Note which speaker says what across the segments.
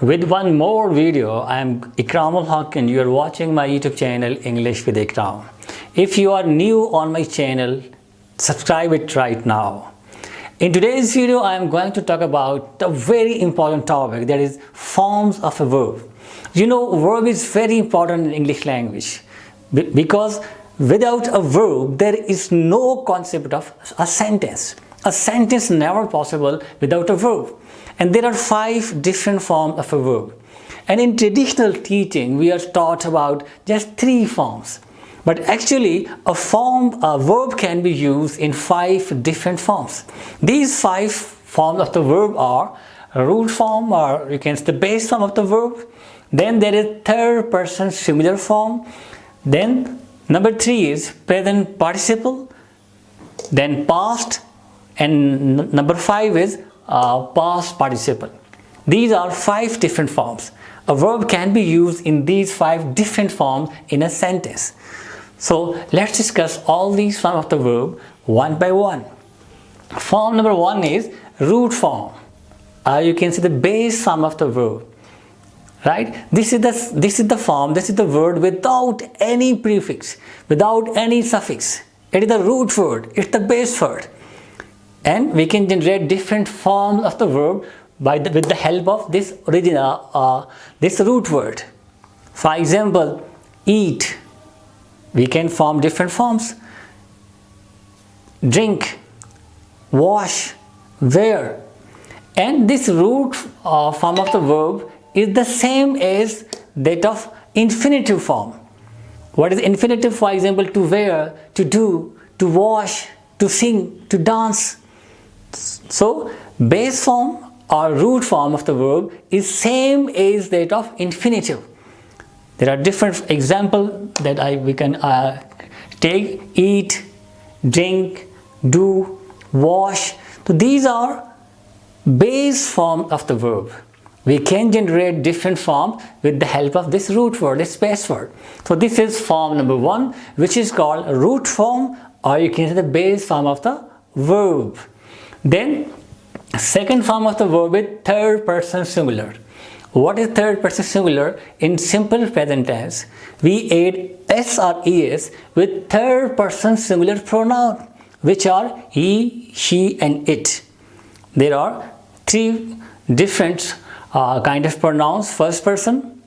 Speaker 1: With one more video. I am Ikram and you are watching my YouTube channel English with Ikram. If you are new on my channel, subscribe it right now. In today's video, I am going to talk about a very important topic, that is forms of a verb. You know, verb is very important in English language because without a verb, there is no concept of a sentence. A sentence never possible without a verb. And there are 5 different forms of a verb. And in traditional teaching, we are taught about just 3 forms. But actually, a verb can be used in 5 different forms. These 5 forms of the verb are root form, or you can say the base form of the verb. Then there is third person singular form. Then number 3 is present participle. Then past. And number 5 is past participle. These are 5 different forms. A verb can be used in these 5 different forms in a sentence. So let's discuss all these forms of the verb one by one. Form number 1 is root form. You can see the base form of the verb. Right? This is the form, this is the word without any prefix, without any suffix. It is the root word, it's the base word. And we can generate different forms of the verb with the help of this this root word. For example, eat. We can form different forms. Drink, wash, wear. And this root form of the verb is the same as that of infinitive form. What is infinitive? For example, to wear, to do, to wash, to sing, to dance. So, base form or root form of the verb is same as that of infinitive. There are different examples that we can take: eat, drink, do, wash. So these are base form of the verb. We can generate different forms with the help of this root word, this base word. So this is form number 1, which is called root form, or you can say the base form of the verb. Then second form of the verb is third person singular. What is third person singular? In simple present tense, we add s or es with third person singular pronoun, which are he, she and it. There are 3 different kind of pronouns. First person,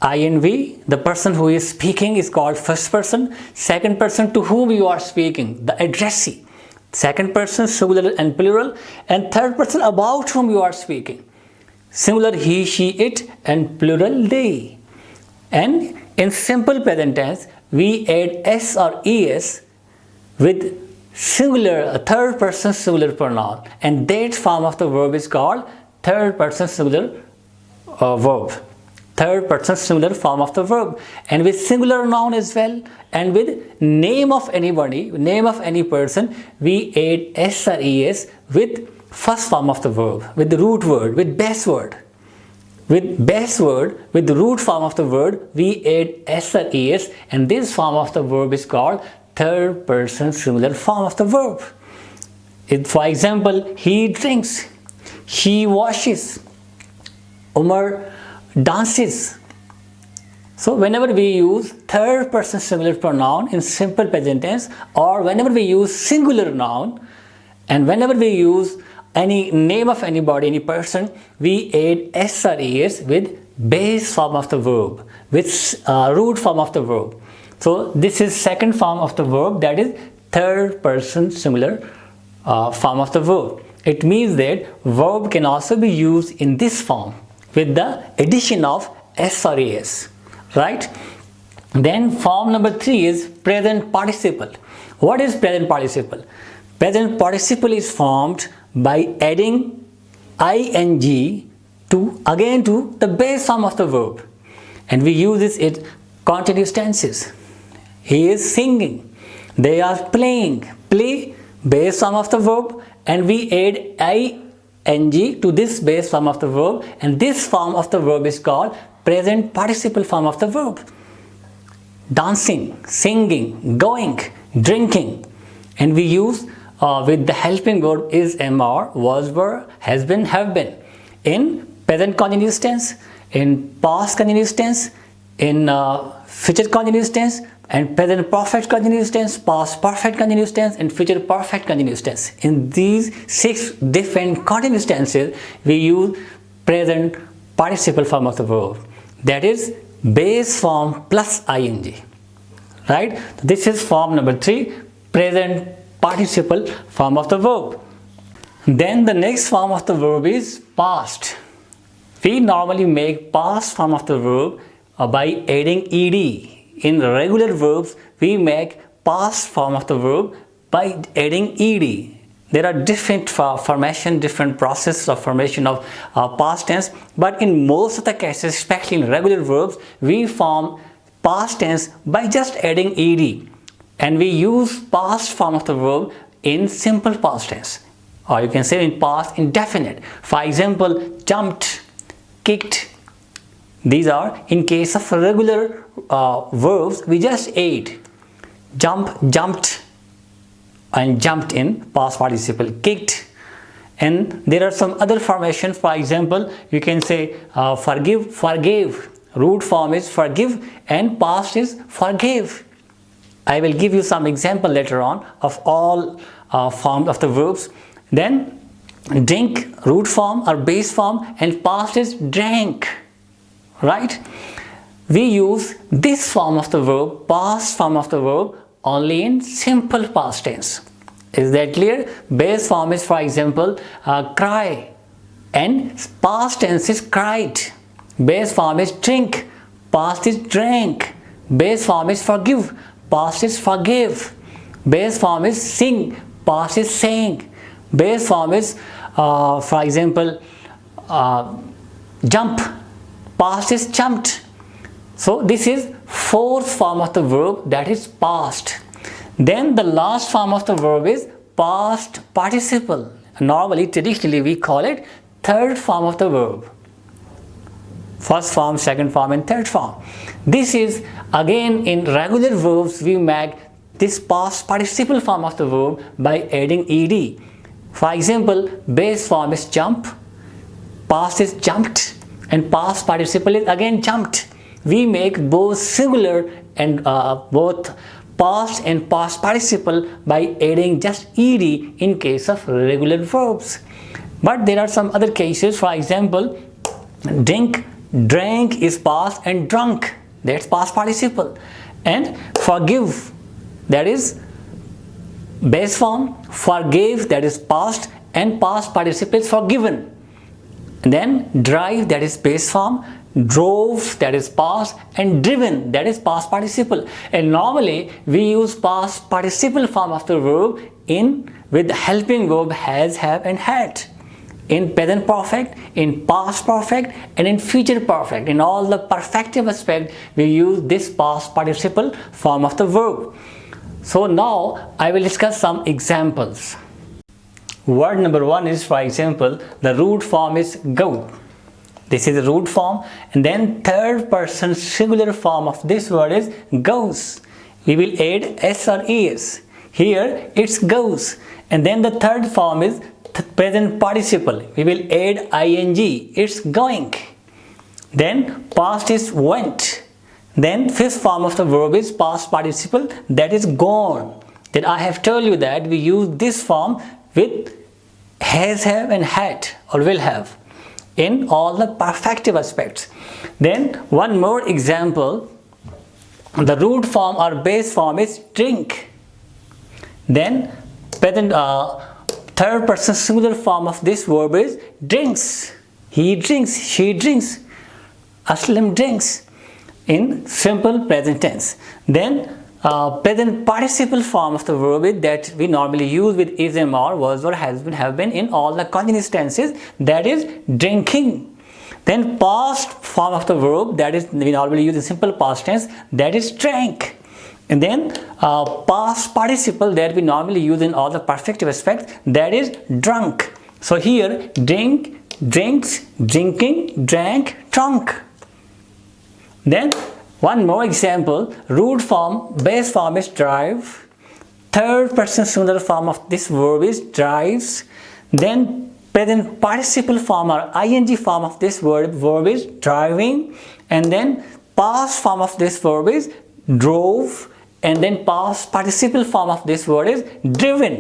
Speaker 1: I and we. The person who is speaking is called first person. Second person, to whom you are speaking, the addressee. Second person, singular and plural. And third person, about whom you are speaking. Singular, he, she, it, and plural, they. And in simple present tense, we add s or es with singular, third person singular pronoun. And that form of the verb is called third person singular verb. Third person singular form of the verb. And with singular noun as well, and with name of anybody, name of any person, we add s or es with first form of the verb, with the root word, with base word. With base word, with the root form of the word, we add s or es, and this form of the verb is called third person singular form of the verb. For example, he drinks, she washes, Umar dances. So whenever we use third person singular pronoun in simple present tense, or whenever we use singular noun, and whenever we use any name of anybody, any person, we add s or es with base form of the verb, with root form of the verb. So this is second form of the verb, that is third person singular form of the verb. It means that verb can also be used in this form with the addition of s or es, right? Then form number 3 is present participle. What is present participle? Present participle is formed by adding ing to the base form of the verb, and we use this in continuous tenses. He is singing, they are playing. Play, base form of the verb, and we add ing to this base form of the verb, and this form of the verb is called present participle form of the verb. Dancing, singing, going, drinking, and we use with the helping verb is, am, are, was, were, has been, have been in present continuous tense. in past continuous tense, in future continuous tense, and present perfect continuous tense, past perfect continuous tense, and future perfect continuous tense. In these 6 different continuous tenses, we use present participle form of the verb, that is base form plus ing, right? This is form number 3, present participle form of the verb. Then the next form of the verb is past. We normally make past form of the verb by adding ed. In regular verbs, we make past form of the verb by adding ed. There are different formation, different processes of formation of past tense, but in most of the cases, especially in regular verbs, we form past tense by just adding ed, and we use past form of the verb in simple past tense, or you can say in past indefinite. For example, jumped, kicked. These are in case of regular verbs, we just add jump, jumped, and jumped in past participle, kicked. And there are some other formations. For example, you can say forgive, forgave. Root form is forgive and past is forgave. I will give you some example later on of all forms of the verbs. Then drink, root form or base form, and past is drank, right? We use this form of the verb, past form of the verb, only in simple past tense. Is that clear? Base form is, for example, cry, and past tense is cried. Base form is drink, past is drank. Base form is forgive, past is forgave. Base form is sing, past is sang. Base form is, for example, jump, past is jumped. So this is 4th form of the verb, that is past. Then the last form of the verb is past participle. Normally, traditionally, we call it 3rd form of the verb. 1st form, 2nd form, and 3rd form. This is again in regular verbs, we make this past participle form of the verb by adding ed. For example, base form is jump, past is jumped, and past participle is again jumped. We make both singular and both past and past participle by adding just ed in case of regular verbs. But there are some other cases. For example, drink, drank is past, and drunk, that's past participle. And forgive, that is base form, forgave, that is past, and past participle is forgiven. And then drive, that is base form, drove, that is past, and driven, that is past participle. And normally we use past participle form of the verb in with the helping verb has, have, and had. In present perfect, in past perfect, and in future perfect. In all the perfective aspect, we use this past participle form of the verb. So now I will discuss some examples. Word number 1 is, for example, the root form is go. This is the root form, and then 3rd person singular form of this word is goes. We will add s or es. Here it's goes, and then the 3rd form is present participle. We will add ing. It's going. Then past is went. Then 5th form of the verb is past participle, that is gone. Then I have told you that we use this form with has, have, and had, or will have, in all the perfective aspects. Then one more example. The root form or base form is drink. Then present 3rd person singular form of this verb is drinks. He drinks, she drinks, Aslam drinks, in simple present tense. Then present participle form of the verb is that we normally use with is, am, or, was, or, has been, have been in all the continuous tenses, that is drinking. Then past form of the verb, that is we normally use in simple past tense, that is drank. And then past participle that we normally use in all the perfective aspects, that is drunk. So here drink, drinks, drinking, drank, drunk. Then one more example. Root form, base form is drive. 3rd person singular form of this verb is drives. Then present participle form or ing form of this verb is driving, and then past form of this verb is drove, and then past participle form of this word is driven.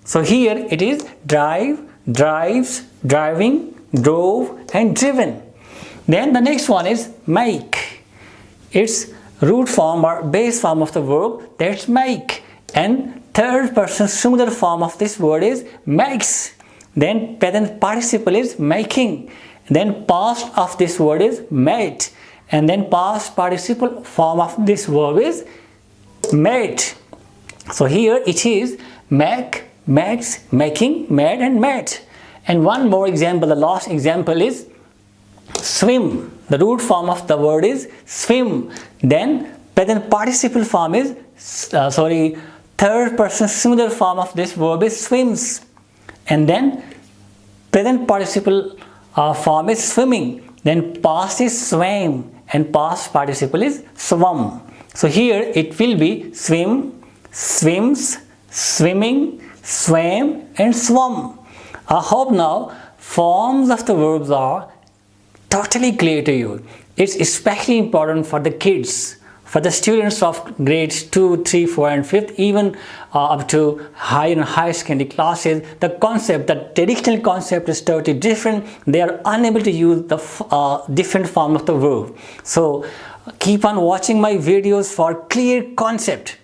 Speaker 1: So here it is drive, drives, driving, drove, and driven. Then the next one is make. Its root form or base form of the verb, that's make, and third person singular form of this word is makes. Then present participle is making, then past of this word is made, and then past participle form of this verb is made. So here it is make, makes, making, made, and made. And one more example, the last example is swim. The root form of the word is swim. Then present participle form is third person singular form of this verb is swims, and then present participle form is swimming. Then past is swam, and past participle is swum. So here it will be swim, swims, swimming, swam, and swum. I hope now forms of the verbs are totally clear to you. It's especially important for the kids, for the students of grades 2, 3, 4, and 5th, even up to high and high secondary classes. The concept, the traditional concept is totally different. They are unable to use the different form of the verb. So keep on watching my videos for clear concept.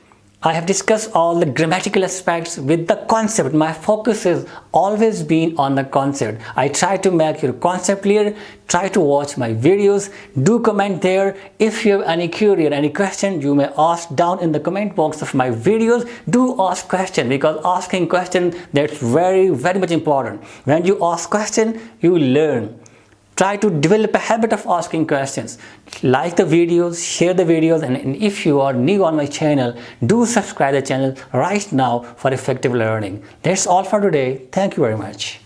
Speaker 1: I have discussed all the grammatical aspects with the concept. My focus has always been on the concept. I try to make your concept clear. Try to watch my videos. Do comment there. If you have any query or any question, you may ask down in the comment box of my videos. Do ask question, because asking question, that's very much important. When you ask question, you learn. Try to develop a habit of asking questions. Like the videos, share the videos, and if you are new on my channel, do subscribe the channel right now for effective learning. That's all for today. Thank you very much.